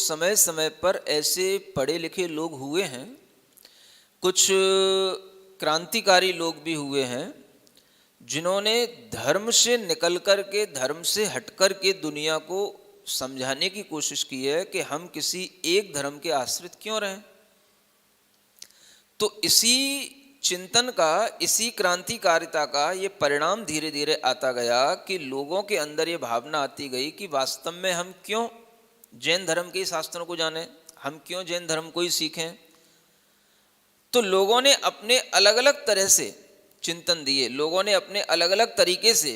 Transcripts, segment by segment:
समय समय पर ऐसे पढ़े लिखे लोग हुए हैं, कुछ क्रांतिकारी लोग भी हुए हैं, जिन्होंने धर्म से निकल कर के, धर्म से हट कर के दुनिया को समझाने की कोशिश की है कि हम किसी एक धर्म के आश्रित क्यों रहें। तो इसी चिंतन का, इसी क्रांतिकारिता का ये परिणाम धीरे धीरे आता गया कि लोगों के अंदर ये भावना आती गई कि वास्तव में हम क्यों जैन धर्म के शास्त्रों को जानें, हम क्यों जैन धर्म को ही सीखें। तो लोगों ने अपने अलग अलग तरह से चिंतन दिए, लोगों ने अपने अलग अलग तरीके से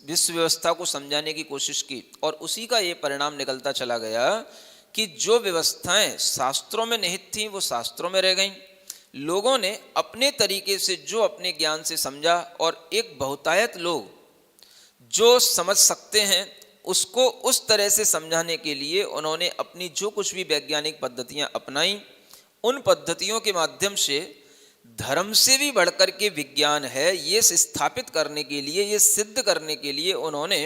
विश्व व्यवस्था को समझाने की कोशिश की, और उसी का ये परिणाम निकलता चला गया कि जो व्यवस्थाएं शास्त्रों में निहित थीं वो शास्त्रों में रह गईं। लोगों ने अपने तरीके से जो अपने ज्ञान से समझा, और एक बहुतायत लोग जो समझ सकते हैं उसको उस तरह से समझाने के लिए उन्होंने अपनी जो कुछ भी वैज्ञानिक पद्धतियां अपनाई, उन पद्धतियों के माध्यम से धर्म से भी बढ़कर के विज्ञान है ये स्थापित करने के लिए, ये सिद्ध करने के लिए उन्होंने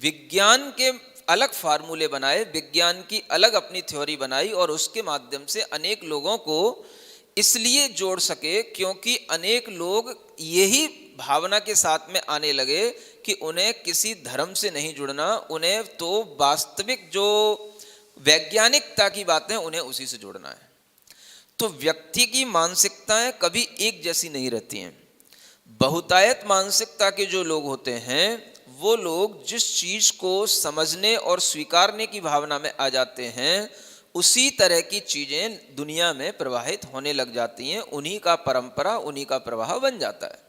विज्ञान के अलग फार्मूले बनाए, विज्ञान की अलग अपनी थ्योरी बनाई, और उसके माध्यम से अनेक लोगों को इसलिए जोड़ सके क्योंकि अनेक लोग यही भावना के साथ में आने लगे कि उन्हें किसी धर्म से नहीं जुड़ना, उन्हें तो वास्तविक जो वैज्ञानिकता की बातें उन्हें उसी से जोड़ना है। तो व्यक्ति की मानसिकताएं कभी एक जैसी नहीं रहती हैं। बहुतायत मानसिकता के जो लोग होते हैं वो लोग जिस चीज को समझने और स्वीकारने की भावना में आ जाते हैं, उसी तरह की चीजें दुनिया में प्रवाहित होने लग जाती हैं, उन्हीं का परंपरा, उन्हीं का प्रवाह बन जाता है।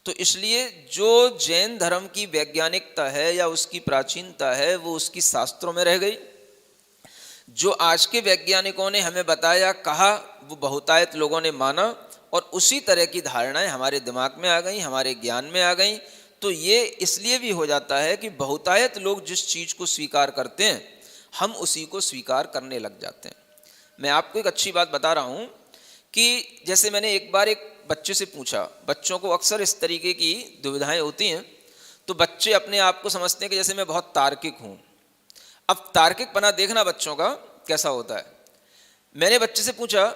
तो इसलिए जो जैन धर्म की वैज्ञानिकता है या उसकी प्राचीनता है वो उसकी शास्त्रों में रह गई। जो आज के वैज्ञानिकों ने हमें बताया, कहा, वो बहुतायत लोगों ने माना, और उसी तरह की धारणाएं हमारे दिमाग में आ गई, हमारे ज्ञान में आ गई। तो ये इसलिए भी हो जाता है कि बहुतायत लोग जिस चीज़ को स्वीकार करते हैं हम उसी को स्वीकार करने लग जाते हैं। मैं आपको एक अच्छी बात बता रहा हूँ कि जैसे मैंने एक बार एक बच्चे से पूछा, बच्चों को अक्सर इस तरीके की दुविधाएं होती हैं, तो बच्चे अपने आप को समझते हैं कि जैसे मैं बहुत तार्किक हूँ। अब तार्किकपना देखना बच्चों का कैसा होता है। मैंने बच्चे से पूछा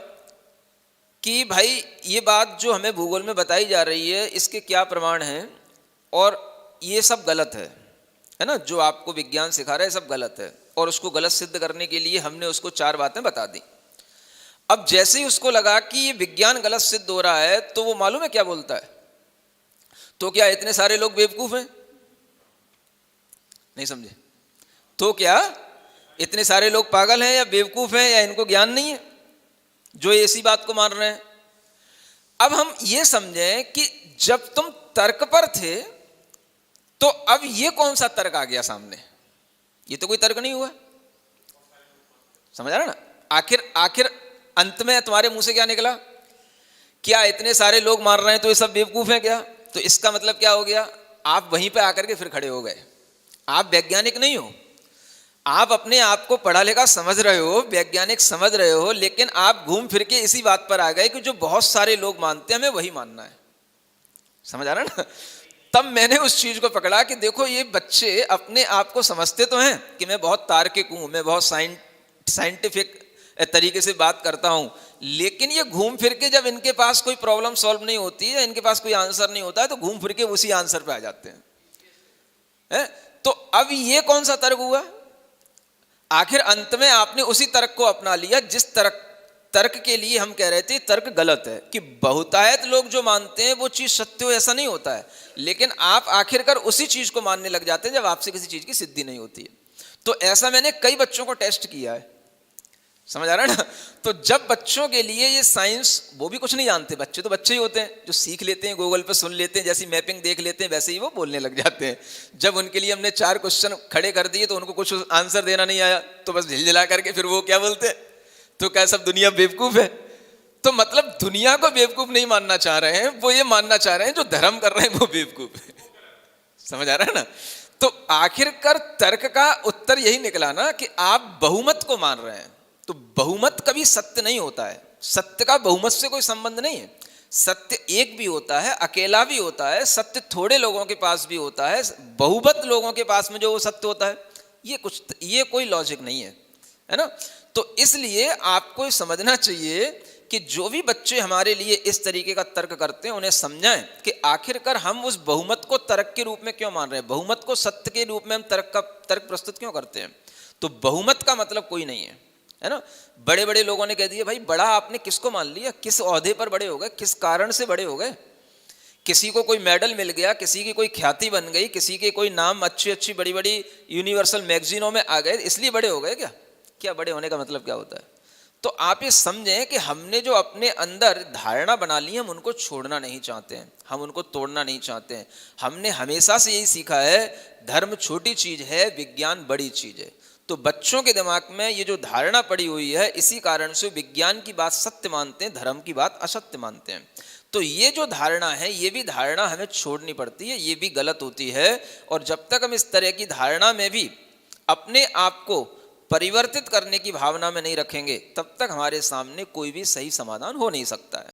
कि भाई ये बात जो हमें भूगोल में बताई जा रही है इसके क्या प्रमाण हैं, और ये सब गलत है ना, जो आपको विज्ञान सिखा रहा है सब गलत है, और उसको गलत सिद्ध करने के लिए हमने उसको 4 बातें बता दी। अब जैसे ही उसको लगा कि ये विज्ञान गलत सिद्ध हो रहा है तो वो मालूम है क्या बोलता है, तो क्या इतने सारे लोग बेवकूफ हैं? नहीं समझे? तो क्या इतने सारे लोग पागल हैं या बेवकूफ हैं या इनको ज्ञान नहीं है जो ऐसी बात को मान रहे हैं? अब हम ये समझें कि जब तुम तर्क पर थे तो अब ये कौन सा तर्क आ गया सामने? ये तो कोई तर्क नहीं हुआ। समझ आ रहा ना? आखिर अंत में तुम्हारे मुंह से क्या निकला? क्या इतने सारे लोग मान रहे हैं तो ये सब बेवकूफ हैं क्या? तो इसका मतलब क्या हो गया? आप वहीं पे आकर के फिर खड़े हो गए। आप वैज्ञानिक नहीं हो, आप अपने आप को पढ़ा लिखा समझ रहे हो, वैज्ञानिक समझ रहे हो, लेकिन आप घूम फिर के इसी बात पर आ गए कि जो बहुत सारे लोग मानते हैं हमें वही मानना है। समझ आ रहा ना? तब मैंने उस चीज को पकड़ा कि देखो ये बच्चे अपने आप को समझते तो हैं कि मैं बहुत तार्किक हूं, मैं बहुत साइंटिफिक तरीके से बात करता हूं, लेकिन ये घूम फिर के जब इनके पास कोई प्रॉब्लम सॉल्व नहीं होती है, इनके पास कोई आंसर नहीं होता है, तो घूम फिर के उसी आंसर पे आ जाते हैं। तो अब ये कौन सा तर्क हुआ? आखिर अंत में आपने उसी तर्क को अपना लिया जिस तर्क के लिए हम कह रहे थे तर्क गलत है, कि बहुतायत लोग जो मानते हैं वो चीज सत्य हो ऐसा नहीं होता है, लेकिन आप आखिरकार उसी चीज को मानने लग जाते हैं जब आपसे किसी चीज की सिद्धि नहीं होती है। तो ऐसा मैंने कई बच्चों को टेस्ट किया है। समझ आ रहा है ना? तो जब बच्चों के लिए ये साइंस, वो भी कुछ नहीं जानते, बच्चे तो बच्चे ही होते हैं जो सीख लेते हैं, गूगल पे सुन लेते हैं, जैसी मैपिंग देख लेते हैं वैसे ही वो बोलने लग जाते हैं। जब उनके लिए हमने 4 क्वेश्चन खड़े कर दिए तो उनको कुछ आंसर देना नहीं आया तो बस झिलझिला करके फिर वो क्या बोलते हैं, तो क्या सब दुनिया बेवकूफ है? तो मतलब दुनिया को बेवकूफ नहीं मानना चाह रहे हैं, वो ये मानना चाह रहे हैं जो धर्म कर रहे हैं वो बेवकूफ है। समझ आ रहा है ना? तो आखिरकार तर्क का उत्तर यही निकला ना कि आप बहुमत को मान रहे हैं। तो बहुमत कभी सत्य नहीं होता है, सत्य का बहुमत से कोई संबंध नहीं है। सत्य एक भी होता है, अकेला भी होता है, सत्य थोड़े लोगों के पास भी होता है, बहुमत लोगों के पास में जो वो सत्य होता है, ये कोई लॉजिक नहीं है, है ना? तो इसलिए आपको ये समझना चाहिए कि जो भी बच्चे हमारे लिए इस तरीके का तर्क करते हैं उन्हें समझाएं कि आखिरकार हम उस बहुमत को तर्क के रूप में क्यों मान रहे हैं, बहुमत को सत्य के रूप में हम तर्क प्रस्तुत क्यों करते हैं। तो बहुमत का मतलब कोई नहीं है ना। बड़े बड़े लोगों ने कह दिया भाई बड़ा आपने किसको मान लिया, किस ओहदे पर बड़े हो गए, किस कारण से बड़े हो गए। किसी को कोई मेडल मिल गया, किसी की कोई ख्याति बन गई, किसी के कोई नाम अच्छी अच्छी बड़ी बड़ी यूनिवर्सल मैगजीनों में आ गए, इसलिए बड़े हो गए क्या? क्या बड़े होने का मतलब क्या होता है? तो आप ये समझें कि हमने जो अपने अंदर धारणा बना ली हम उनको छोड़ना नहीं चाहते हैं, हम उनको तोड़ना नहीं चाहते हैं। हमने हमेशा से यही सीखा है धर्म छोटी चीज है, विज्ञान बड़ी चीज है। तो बच्चों के दिमाग में ये जो धारणा पड़ी हुई है, इसी कारण से विज्ञान की बात सत्य मानते हैं, धर्म की बात असत्य मानते हैं। तो ये जो धारणा है, ये भी धारणा हमें छोड़नी पड़ती है, ये भी गलत होती है। और जब तक हम इस तरह की धारणा में भी अपने आप को परिवर्तित करने की भावना में नहीं रखेंगे, तब तक हमारे सामने कोई भी सही समाधान हो नहीं सकता है।